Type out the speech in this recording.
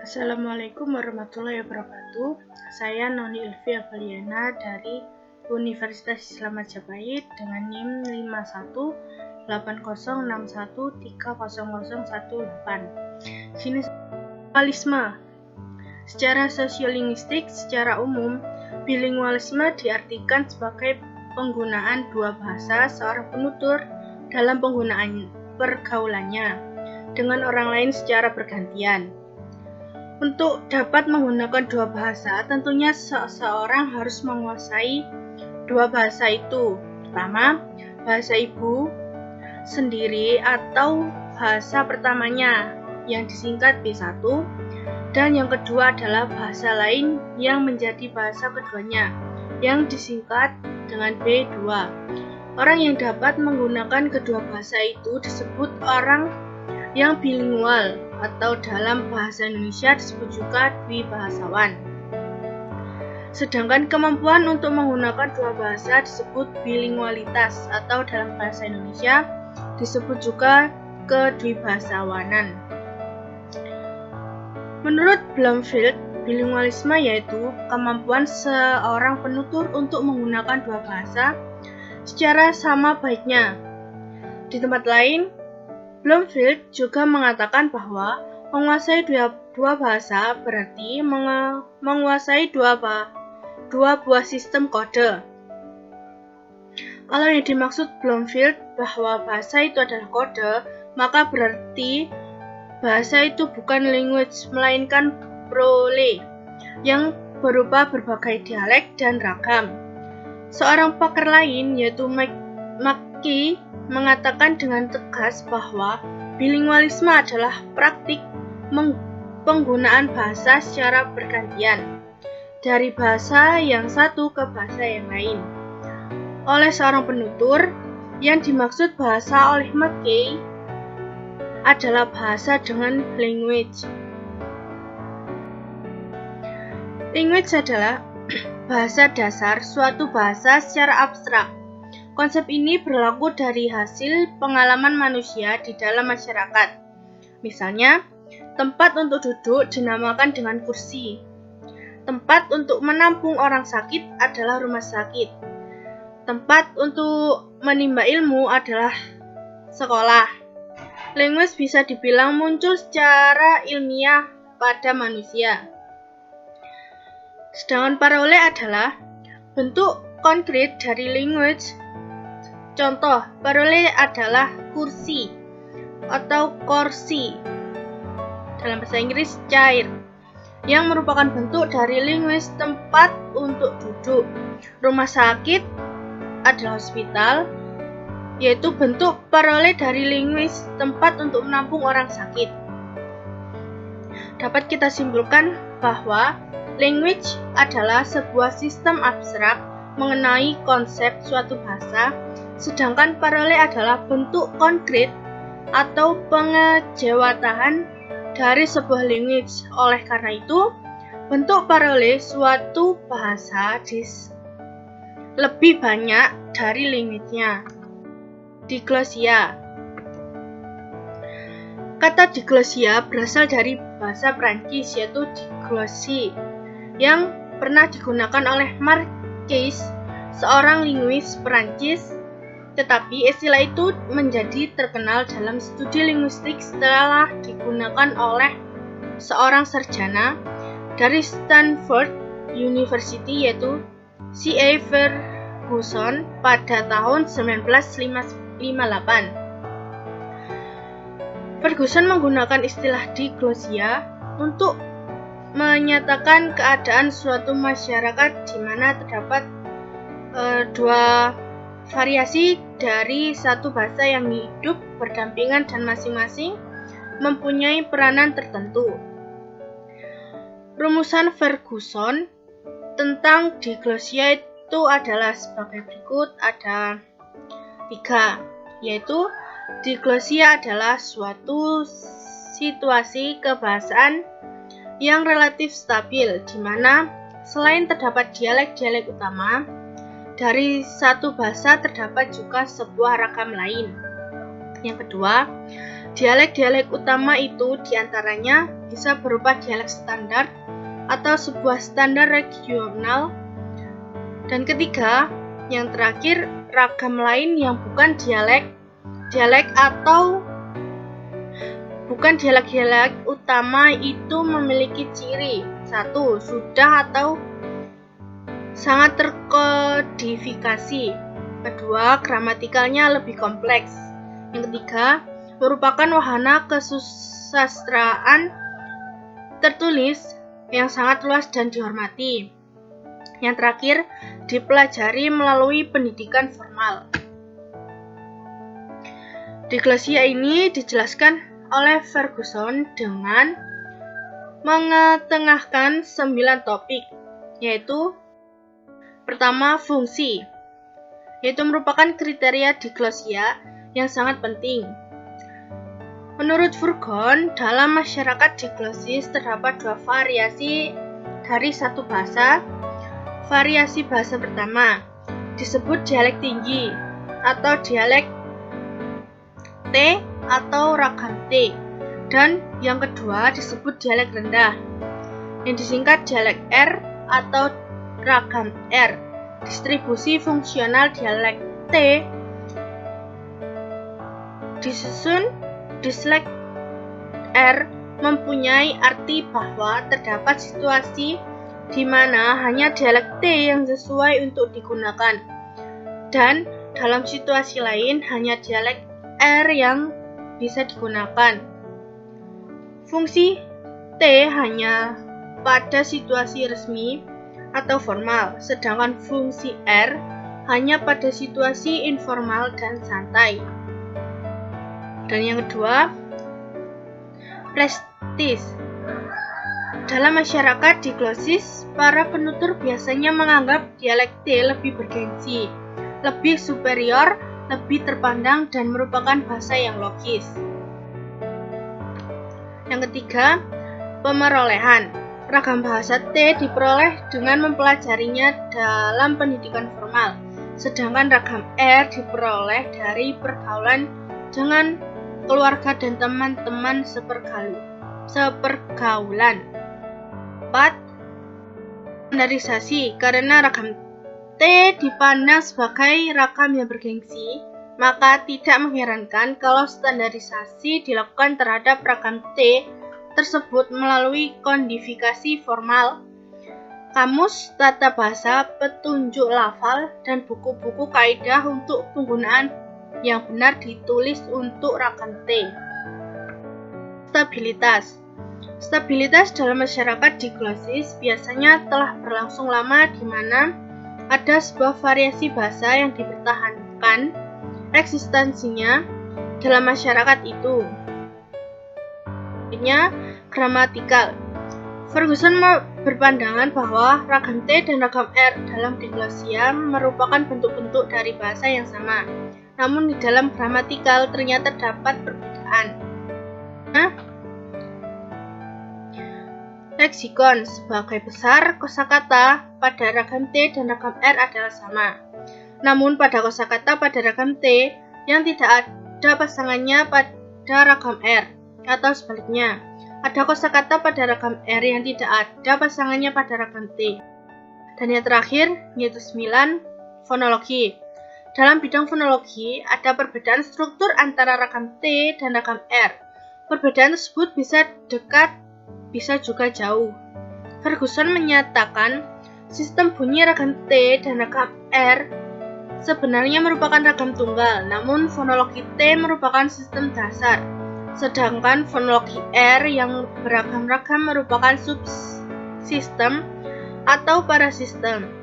Assalamualaikum warahmatullahi wabarakatuh. Saya Noni Ilvi Avaliana dari Universitas Islam Majapahit dengan NIM 518061300018. Jenis bilingualisme. Secara sosiolinguistik, secara umum, bilingualisme diartikan sebagai penggunaan dua bahasa seorang penutur dalam penggunaan pergaulannya dengan orang lain secara bergantian. Untuk dapat menggunakan dua bahasa, tentunya seseorang harus menguasai dua bahasa itu. Pertama, bahasa ibu sendiri atau bahasa pertamanya yang disingkat B1, dan yang kedua adalah bahasa lain yang menjadi bahasa keduanya yang disingkat dengan B2. Orang yang dapat menggunakan kedua bahasa itu disebut orang yang bilingual, atau dalam bahasa Indonesia disebut juga dwibahasawan. Sedangkan kemampuan untuk menggunakan dua bahasa disebut bilingualitas, atau dalam bahasa Indonesia disebut juga kedwibahasawanan. Menurut Bloomfield, bilingualisme yaitu kemampuan seorang penutur untuk menggunakan dua bahasa secara sama baiknya. Di tempat lain, Bloomfield juga mengatakan bahwa menguasai dua bahasa berarti menguasai dua buah sistem kode. Kalau yang dimaksud Bloomfield bahwa bahasa itu adalah kode, maka berarti bahasa itu bukan language, melainkan prole yang berupa berbagai dialek dan ragam. Seorang pakar lain, yaitu McKay, mengatakan dengan tegas bahwa bilingualisme adalah praktik penggunaan bahasa secara bergantian dari bahasa yang satu ke bahasa yang lain oleh seorang penutur. Yang dimaksud bahasa oleh McKay adalah bahasa dengan language. Language adalah bahasa dasar suatu bahasa secara abstrak. Konsep ini berlaku dari hasil pengalaman manusia di dalam masyarakat. Misalnya, tempat untuk duduk dinamakan dengan kursi. Tempat untuk menampung orang sakit adalah rumah sakit. Tempat untuk menimba ilmu adalah sekolah. Language bisa dibilang muncul secara ilmiah pada manusia. Sedangkan parole adalah bentuk konkret dari language. Contoh, parole adalah kursi atau kursi dalam bahasa Inggris chair, yang merupakan bentuk dari language tempat untuk duduk. Rumah sakit adalah hospital, yaitu bentuk parole dari language tempat untuk menampung orang sakit. Dapat kita simpulkan bahwa language adalah sebuah sistem abstrak mengenai konsep suatu bahasa, sedangkan parole adalah bentuk konkret atau pengejawatahan dari sebuah language. Oleh karena itu, bentuk parole suatu bahasa lebih banyak dari language-nya. Diglosia. Kata diglosia berasal dari bahasa Prancis, yaitu diglosie, yang pernah digunakan oleh Marquez, seorang linguis Prancis. Tetapi istilah itu menjadi terkenal dalam studi linguistik setelah digunakan oleh seorang sarjana dari Stanford University, yaitu C.A. Ferguson pada tahun 1958. Ferguson menggunakan istilah diglosia untuk menyatakan keadaan suatu masyarakat di mana terdapat dua variasi dari satu bahasa yang hidup berdampingan dan masing-masing mempunyai peranan tertentu. Rumusan Ferguson tentang diglosia itu adalah sebagai berikut, ada 3, yaitu diglosia adalah suatu situasi kebahasaan yang relatif stabil, di mana selain terdapat dialek-dialek utama dari satu bahasa, terdapat juga sebuah ragam lain. Yang kedua, dialek-dialek utama itu diantaranya bisa berupa dialek standar atau sebuah standar regional. Dan ketiga, yang terakhir, ragam lain yang bukan dialek atau bukan dialek utama itu memiliki ciri: 1. Sudah atau sangat terkodifikasi. 2. Gramatikalnya lebih kompleks. Yang ketiga, merupakan wahana kesusastraan tertulis yang sangat luas dan dihormati. Yang terakhir, dipelajari melalui pendidikan formal. Diglosia ini dijelaskan oleh Ferguson dengan mengetengahkan 9 topik, yaitu pertama, fungsi, yaitu merupakan kriteria diglosia yang sangat penting. Menurut Furgon, dalam masyarakat diglosis terdapat 2 variasi dari satu bahasa. Variasi bahasa pertama disebut dialek tinggi atau dialek T atau ragam T, dan yang kedua disebut dialek rendah yang disingkat dialek R atau ragam R. Distribusi fungsional dialek T disusun dislek R mempunyai arti bahwa terdapat situasi di mana hanya dialek T yang sesuai untuk digunakan, dan dalam situasi lain hanya dialek R yang bisa digunakan. Fungsi T hanya pada situasi resmi atau formal, sedangkan fungsi R hanya pada situasi informal dan santai. Dan yang kedua, prestis. Dalam masyarakat diglosis, para penutur biasanya menganggap dialek T lebih bergengsi, lebih superior, lebih terpandang, dan merupakan bahasa yang logis. Yang ketiga, pemerolehan. Ragam bahasa T diperoleh dengan mempelajarinya dalam pendidikan formal, sedangkan ragam R diperoleh dari pergaulan dengan keluarga dan teman-teman sepergaulan. 4. Standarisasi. Karena ragam T dipandang sebagai ragam yang bergengsi, maka tidak mengherankan kalau standarisasi dilakukan terhadap ragam T tersebut melalui kodifikasi formal, kamus tata bahasa, petunjuk lafal, dan buku-buku kaidah untuk penggunaan yang benar ditulis untuk ragam T. Stabilitas. Stabilitas dalam masyarakat diglosis biasanya telah berlangsung lama, di mana ada sebuah variasi bahasa yang dipertahankan eksistensinya dalam masyarakat itu. Artinya, gramatikal. Ferguson berpandangan bahwa ragam T dan ragam R dalam diglosia merupakan bentuk-bentuk dari bahasa yang sama, namun di dalam gramatikal ternyata dapat perbedaan. Leksikon. Sebagai besar, kosakata pada ragam T dan ragam R adalah sama. Namun pada kosakata pada ragam T yang tidak ada pasangannya pada ragam R, atau sebaliknya, ada kosakata pada ragam R yang tidak ada pasangannya pada ragam T. Dan yang terakhir, yaitu 9, fonologi. Dalam bidang fonologi, ada perbedaan struktur antara ragam T dan ragam R. Perbedaan tersebut bisa dekat, bisa juga jauh. Ferguson menyatakan sistem bunyi ragam T dan ragam R sebenarnya merupakan ragam tunggal, namun fonologi T merupakan sistem dasar, sedangkan fonologi R yang beragam-ragam merupakan subsistem atau parasistem.